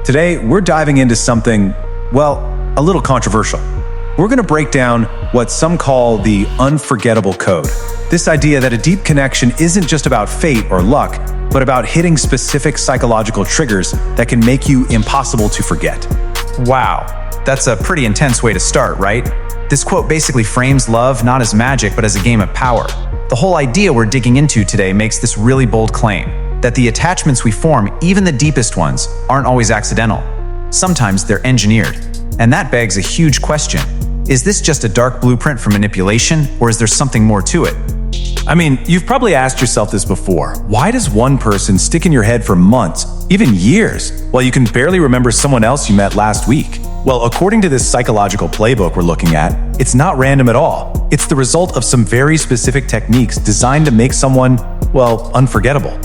Today, we're diving into something, well, a little controversial. We're going to break down what some call the unforgettable code. This idea that a deep connection isn't just about fate or luck, but about hitting specific psychological triggers that can make you impossible to forget. Wow, that's a pretty intense way to start, right? This quote basically frames love not as magic, but as a game of power. The whole idea we're digging into today makes this really bold claim, that the attachments we form, even the deepest ones, aren't always accidental. Sometimes they're engineered. And that begs a huge question. Is this just a dark blueprint for manipulation, or is there something more to it? I mean, you've probably asked yourself this before. Why does one person stick in your head for months, even years, while you can barely remember someone else you met last week? Well, according to this psychological playbook we're looking at, it's not random at all. It's the result of some very specific techniques designed to make someone, well, unforgettable.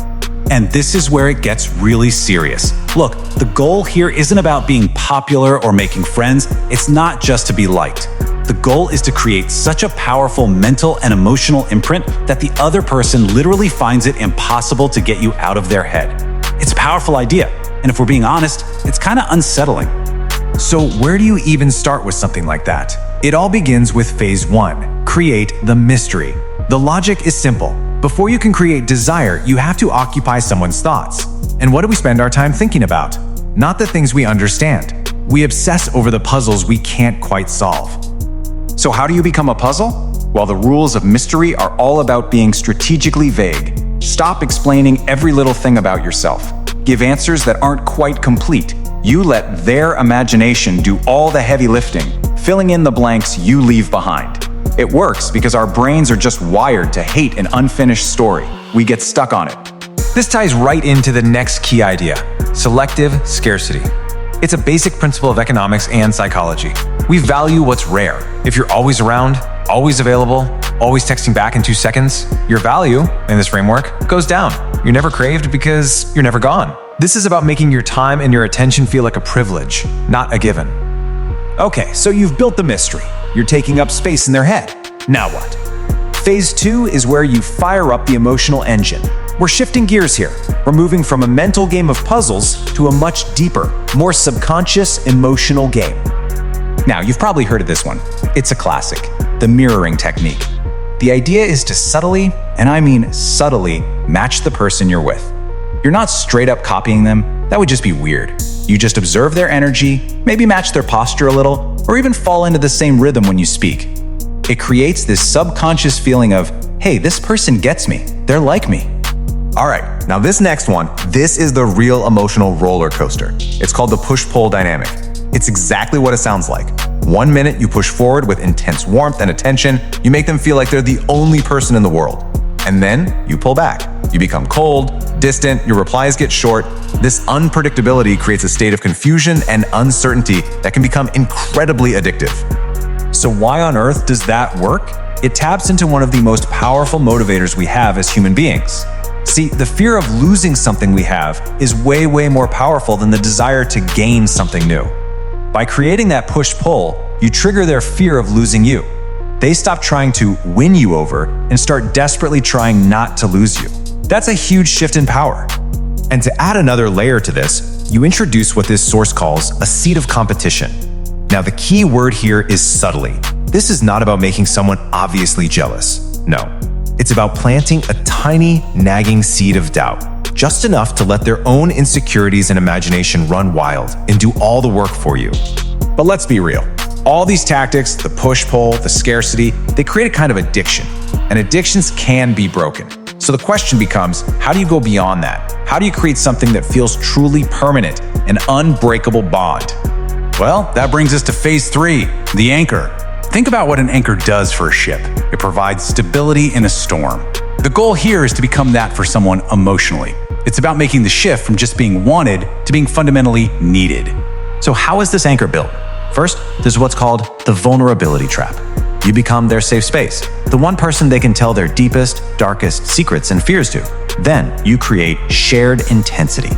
And this is where it gets really serious. Look, the goal here isn't about being popular or making friends. It's not just to be liked. The goal is to create such a powerful mental and emotional imprint that the other person literally finds it impossible to get you out of their head. It's a powerful idea, and if we're being honest, it's kind of unsettling. So where do you even start with something like that? It all begins with phase 1, create the mystery. The logic is simple. Before you can create desire, you have to occupy someone's thoughts. And what do we spend our time thinking about? Not the things we understand. We obsess over the puzzles we can't quite solve. So how do you become a puzzle? Well, the rules of mystery are all about being strategically vague. Stop explaining every little thing about yourself. Give answers that aren't quite complete. You let their imagination do all the heavy lifting, filling in the blanks you leave behind. It works because our brains are just wired to hate an unfinished story. We get stuck on it. This ties right into the next key idea, selective scarcity. It's a basic principle of economics and psychology. We value what's rare. If you're always around, always available, always texting back in 2 seconds, your value, in this framework, goes down. You're never craved because you're never gone. This is about making your time and your attention feel like a privilege, not a given. Okay, so you've built the mystery. You're taking up space in their head. Now what? Phase 2 is where you fire up the emotional engine. We're shifting gears here. We're moving from a mental game of puzzles to a much deeper, more subconscious emotional game. Now, you've probably heard of this one. It's a classic, the mirroring technique. The idea is to subtly, and I mean subtly, match the person you're with. You're not straight up copying them. That would just be weird. You just observe their energy, maybe match their posture a little, or even fall into the same rhythm when you speak. It creates this subconscious feeling of, hey, this person gets me. They're like me. All right, now this next one, this is the real emotional roller coaster. It's called the push-pull dynamic. It's exactly what it sounds like. 1 minute you push forward with intense warmth and attention, you make them feel like they're the only person in the world. And then you pull back. You become cold, distant, your replies get short. This unpredictability creates a state of confusion and uncertainty that can become incredibly addictive. So why on earth does that work? It taps into one of the most powerful motivators we have as human beings. See, the fear of losing something we have is way more powerful than the desire to gain something new. By creating that push-pull, you trigger their fear of losing you. They stop trying to win you over and start desperately trying not to lose you. That's a huge shift in power. And to add another layer to this, you introduce what this source calls a seed of competition. Now, the key word here is subtly. This is not about making someone obviously jealous. No. It's about planting a tiny, nagging seed of doubt, just enough to let their own insecurities and imagination run wild and do all the work for you. But let's be real. All these tactics, the push-pull, the scarcity, they create a kind of addiction. And addictions can be broken. So the question becomes, how do you go beyond that? How do you create something that feels truly permanent, an unbreakable bond? Well, that brings us to phase 3, the anchor. Think about what an anchor does for a ship. It provides stability in a storm. The goal here is to become that for someone emotionally. It's about making the shift from just being wanted to being fundamentally needed. So how is this anchor built? First, there's what's called the vulnerability trap. You become their safe space, the one person they can tell their deepest, darkest secrets and fears to. Then you create shared intensity.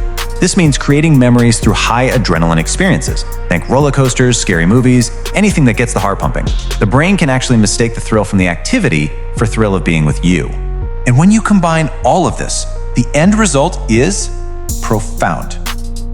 This means creating memories through high adrenaline experiences. Think roller coasters, scary movies, anything that gets the heart pumping. The brain can actually mistake the thrill from the activity for thrill of being with you. And when you combine all of this, the end result is profound.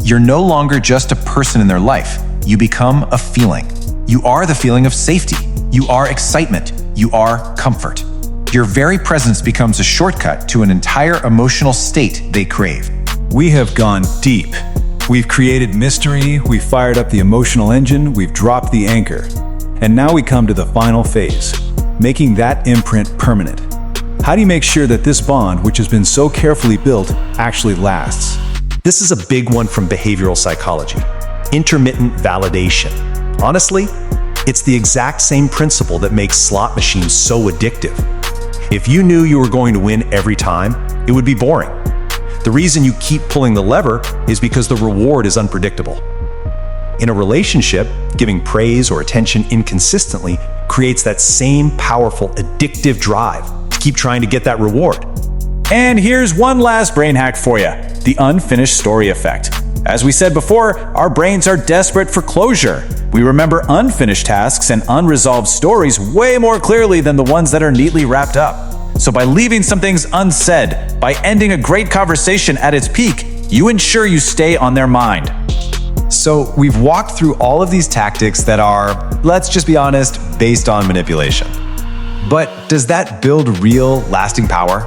You're no longer just a person in their life. You become a feeling. You are the feeling of safety. You are excitement. You are comfort. Your very presence becomes a shortcut to an entire emotional state they crave. We have gone deep. We've created mystery, we've fired up the emotional engine, we've dropped the anchor. And now we come to the final phase, making that imprint permanent. How do you make sure that this bond, which has been so carefully built, actually lasts? This is a big one from behavioral psychology. Intermittent validation. Honestly, it's the exact same principle that makes slot machines so addictive. If you knew you were going to win every time, it would be boring. The reason you keep pulling the lever is because the reward is unpredictable. In a relationship, giving praise or attention inconsistently creates that same powerful addictive drive to keep trying to get that reward. And here's one last brain hack for you, the unfinished story effect. As we said before, our brains are desperate for closure. We remember unfinished tasks and unresolved stories way more clearly than the ones that are neatly wrapped up. So by leaving some things unsaid, by ending a great conversation at its peak, you ensure you stay on their mind. So we've walked through all of these tactics that are, let's just be honest, based on manipulation. But does that build real, lasting power?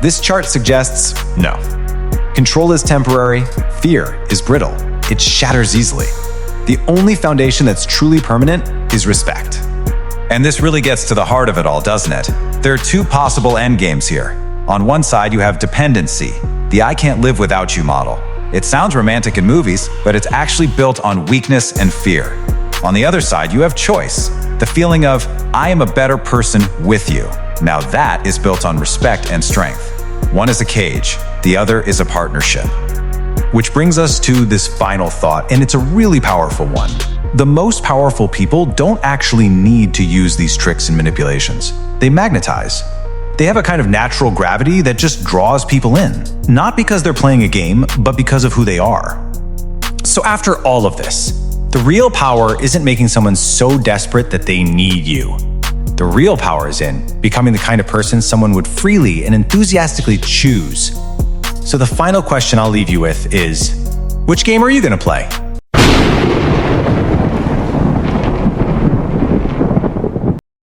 This chart suggests no. Control is temporary, fear is brittle, it shatters easily. The only foundation that's truly permanent is respect. And this really gets to the heart of it all, doesn't it? There are two possible endgames here. On one side, you have dependency, the I can't live without you model. It sounds romantic in movies, but it's actually built on weakness and fear. On the other side, you have choice, the feeling of I am a better person with you. Now that is built on respect and strength. One is a cage, the other is a partnership. Which brings us to this final thought, and it's a really powerful one. The most powerful people don't actually need to use these tricks and manipulations. They magnetize. They have a kind of natural gravity that just draws people in. Not because they're playing a game, but because of who they are. So after all of this, the real power isn't making someone so desperate that they need you. The real power is in becoming the kind of person someone would freely and enthusiastically choose. So the final question I'll leave you with is, which game are you going to play?